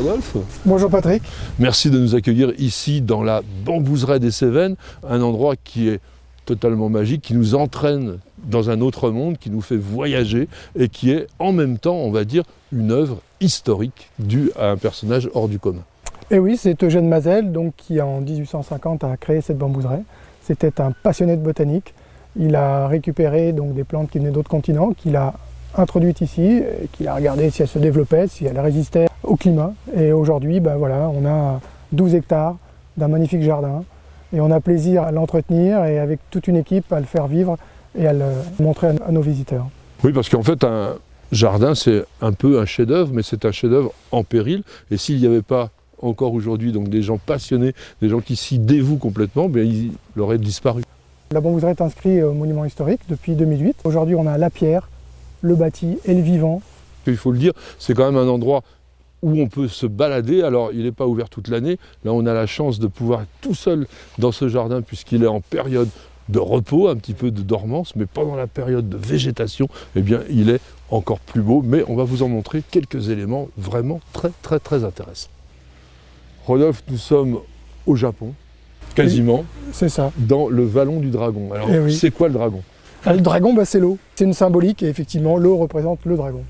Rodolphe. Bonjour Patrick. Merci de nous accueillir ici dans la bambouseraie des Cévennes, un endroit qui est totalement magique, qui nous entraîne dans un autre monde, qui nous fait voyager et qui est en même temps, on va dire, une œuvre historique due à un personnage hors du commun. Et oui, c'est Eugène Mazel donc, qui en 1850 a créé cette bambouseraie. C'était un passionné de botanique. Il a récupéré donc, des plantes qui venaient d'autres continents, qu'il a introduites ici, et qu'il a regardé si elles se développaient, si elles résistaient au climat. Et aujourd'hui, voilà, on a 12 hectares d'un magnifique jardin. Et on a plaisir à l'entretenir et avec toute une équipe à le faire vivre et à le montrer à nos visiteurs. Oui, parce qu'en fait, un jardin, c'est un peu un chef-d'œuvre, mais c'est un chef-d'œuvre en péril. Et s'il n'y avait pas encore aujourd'hui donc des gens passionnés, des gens qui s'y dévouent complètement, bien, il aurait disparu. La bambouseraie est inscrite au monument historique depuis 2008. Aujourd'hui, on a la pierre, le bâti et le vivant. Il faut le dire, c'est quand même un endroit où on peut se balader. Alors, il n'est pas ouvert toute l'année. Là, on a la chance de pouvoir être tout seul dans ce jardin puisqu'il est en période de repos, un petit peu de dormance, mais pendant la période de végétation, eh bien, il est encore plus beau. Mais on va vous en montrer quelques éléments vraiment très intéressants. Rodolphe, nous sommes au Japon, quasiment, oui, c'est ça, dans le vallon du dragon. Alors, oui. C'est quoi le dragon? Le dragon, c'est l'eau. C'est une symbolique et effectivement, l'eau représente le dragon.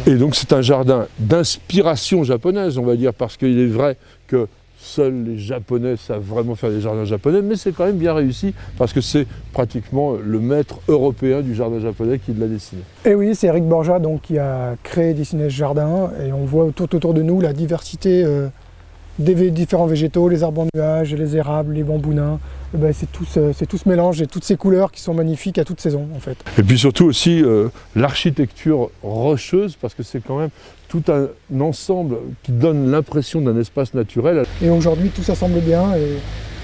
Et donc c'est un jardin d'inspiration japonaise, on va dire, parce qu'il est vrai que seuls les Japonais savent vraiment faire des jardins japonais, mais c'est quand même bien réussi, parce que c'est pratiquement le maître européen du jardin japonais qui l'a dessiné. Et oui, c'est Eric Borja donc, qui a créé et dessiné ce jardin, et on voit tout autour de nous la diversité des différents végétaux, les arbres en nuage, les érables, les bambous nains. C'est tout ce mélange et toutes ces couleurs qui sont magnifiques à toute saison en fait. Et puis surtout aussi l'architecture rocheuse, parce que c'est quand même tout un ensemble qui donne l'impression d'un espace naturel. Et aujourd'hui tout ça semble bien et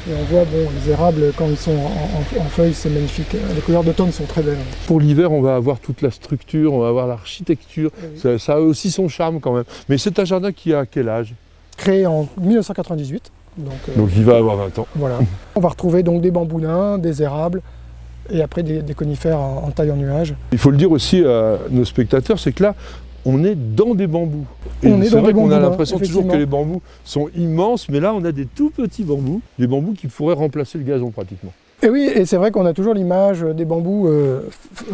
on voit les érables quand ils sont en feuilles, c'est magnifique. Les couleurs d'automne sont très belles. Pour l'hiver, on va avoir toute la structure, on va avoir l'architecture, oui. Ça a aussi son charme quand même. Mais c'est un jardin qui a quel âge? Créé en 1998. Donc il va avoir 20 ans. Voilà. On va retrouver donc des bambous nains, des érables et après des conifères en taille en nuage. Il faut le dire aussi à nos spectateurs, c'est que là, on est dans des bambous. Et c'est vrai qu'on a l'impression toujours que les bambous sont immenses, mais là on a des tout petits bambous, des bambous qui pourraient remplacer le gazon pratiquement. Et oui, et c'est vrai qu'on a toujours l'image des bambous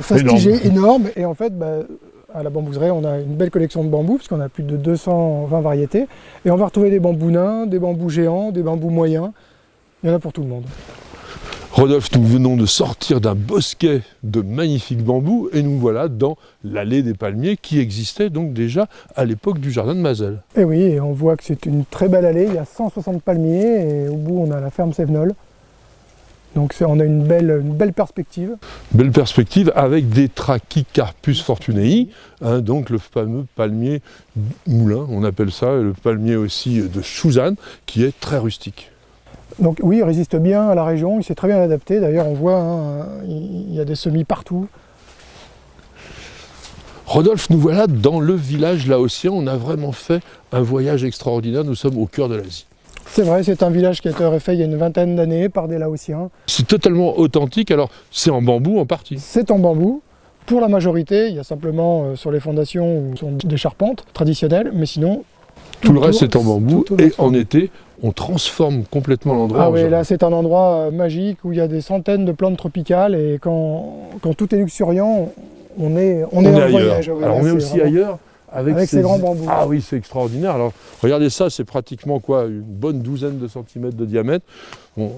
fastigés, énormes, et en fait, à la bambouseraie, on a une belle collection de bambous, puisqu'on a plus de 220 variétés. Et on va retrouver des bambous nains, des bambous géants, des bambous moyens. Il y en a pour tout le monde. Rodolphe, nous venons de sortir d'un bosquet de magnifiques bambous et nous voilà dans l'allée des palmiers qui existait donc déjà à l'époque du jardin de Mazel. Et oui, et on voit que c'est une très belle allée. Il y a 160 palmiers et au bout, on a la ferme Sévenol. Donc on a une belle perspective. Belle perspective avec des Trachycarpus fortunei, donc le fameux palmier moulin, on appelle ça, le palmier aussi de Suzanne, qui est très rustique. Donc oui, il résiste bien à la région, il s'est très bien adapté. D'ailleurs, on voit, il y a des semis partout. Rodolphe, nous voilà dans le village laotien. On a vraiment fait un voyage extraordinaire. Nous sommes au cœur de l'Asie. C'est vrai, c'est un village qui a été refait il y a une vingtaine d'années par des Laotiens. C'est totalement authentique, alors c'est en bambou en partie? C'est en bambou, pour la majorité, il y a simplement sur les fondations où sont des charpentes traditionnelles, mais sinon... Tout le reste est en bambou et en été, on transforme complètement l'endroit. Ah oui, là c'est un endroit magique où il y a des centaines de plantes tropicales et quand tout est luxuriant, on est dans le voyage. Alors on est aussi ailleurs. Avec ces grands bambous. Ah oui, c'est extraordinaire. Alors, regardez ça, c'est pratiquement quoi, une bonne douzaine de centimètres de diamètre. Bon,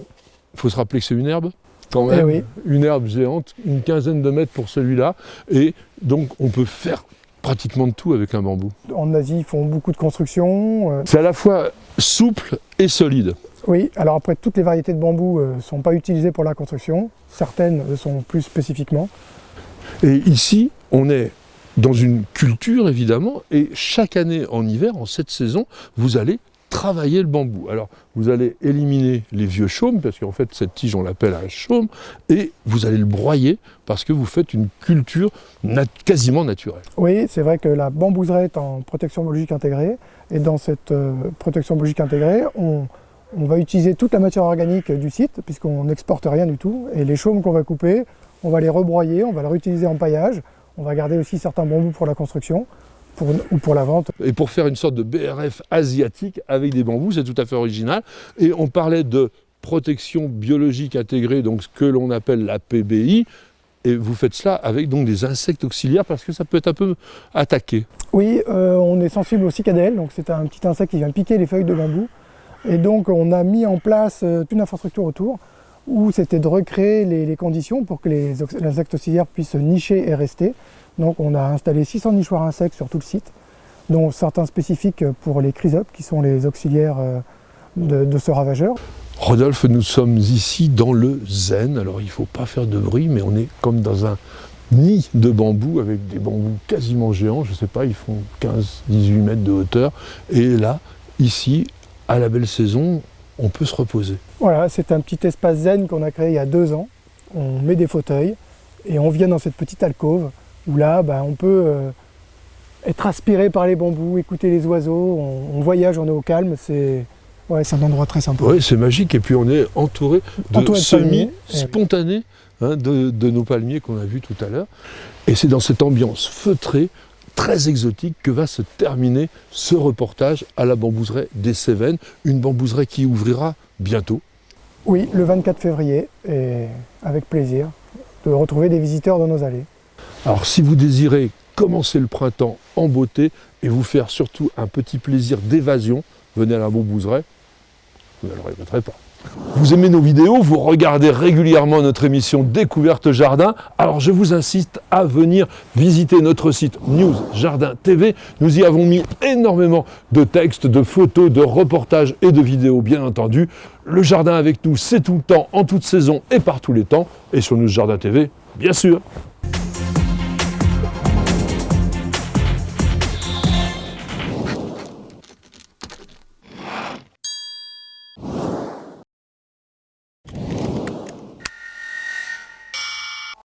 il faut se rappeler que c'est une herbe, quand même. Oui. Une herbe géante, une quinzaine de mètres pour celui-là. Et donc, on peut faire pratiquement de tout avec un bambou. En Asie, ils font beaucoup de construction. C'est à la fois souple et solide. Oui, alors après, toutes les variétés de bambou ne sont pas utilisées pour la construction. Certaines le sont plus spécifiquement. Et ici, on est dans une culture évidemment, et chaque année en hiver, en cette saison, vous allez travailler le bambou. Alors, vous allez éliminer les vieux chaumes, parce qu'en fait, cette tige, on l'appelle un chaume, et vous allez le broyer, parce que vous faites une culture quasiment naturelle. Oui, c'est vrai que la bambouseraie est en protection biologique intégrée, et dans cette protection biologique intégrée, on va utiliser toute la matière organique du site, puisqu'on n'exporte rien du tout, et les chaumes qu'on va couper, on va les rebroyer, on va les réutiliser en paillage. On va garder aussi certains bambous pour la construction. ou pour la vente. Et pour faire une sorte de BRF asiatique avec des bambous, c'est tout à fait original. Et on parlait de protection biologique intégrée, donc ce que l'on appelle la PBI. Et vous faites cela avec donc des insectes auxiliaires parce que ça peut être un peu attaqué. Oui, on est sensible aux cicadelles, donc c'est un petit insecte qui vient piquer les feuilles de bambou. Et donc on a mis en place une infrastructure autour où c'était de recréer les conditions pour que les insectes auxiliaires puissent nicher et rester. Donc on a installé 600 nichoirs insectes sur tout le site, dont certains spécifiques pour les chrysopes, qui sont les auxiliaires de ce ravageur. Rodolphe, nous sommes ici dans le zen. Alors il ne faut pas faire de bruit, mais on est comme dans un nid de bambou avec des bambous quasiment géants. Je ne sais pas, ils font 15-18 mètres de hauteur. Et là, ici, à la belle saison, on peut se reposer. Voilà, c'est un petit espace zen qu'on a créé il y a 2 ans. On met des fauteuils et on vient dans cette petite alcôve où là, on peut être aspiré par les bambous, écouter les oiseaux, on voyage, on est au calme. C'est un endroit très sympa. Oui, c'est magique. Et puis on est entouré de semis palmiers, spontanés de nos palmiers qu'on a vus tout à l'heure. Et c'est dans cette ambiance feutrée, très exotique, que va se terminer ce reportage à la bambouseraie des Cévennes. Une bambouseraie qui ouvrira bientôt. Oui, le 24 février, et avec plaisir de retrouver des visiteurs dans nos allées. Alors si vous désirez commencer le printemps en beauté et vous faire surtout un petit plaisir d'évasion, venez à la bambouseraie, vous ne le regretterez pas. Vous aimez nos vidéos, vous regardez régulièrement notre émission Découverte Jardin, alors je vous incite à venir visiter notre site News Jardin TV. Nous y avons mis énormément de textes, de photos, de reportages et de vidéos bien entendu. Le jardin avec nous, c'est tout le temps, en toute saison et par tous les temps. Et sur News Jardin TV, bien sûr.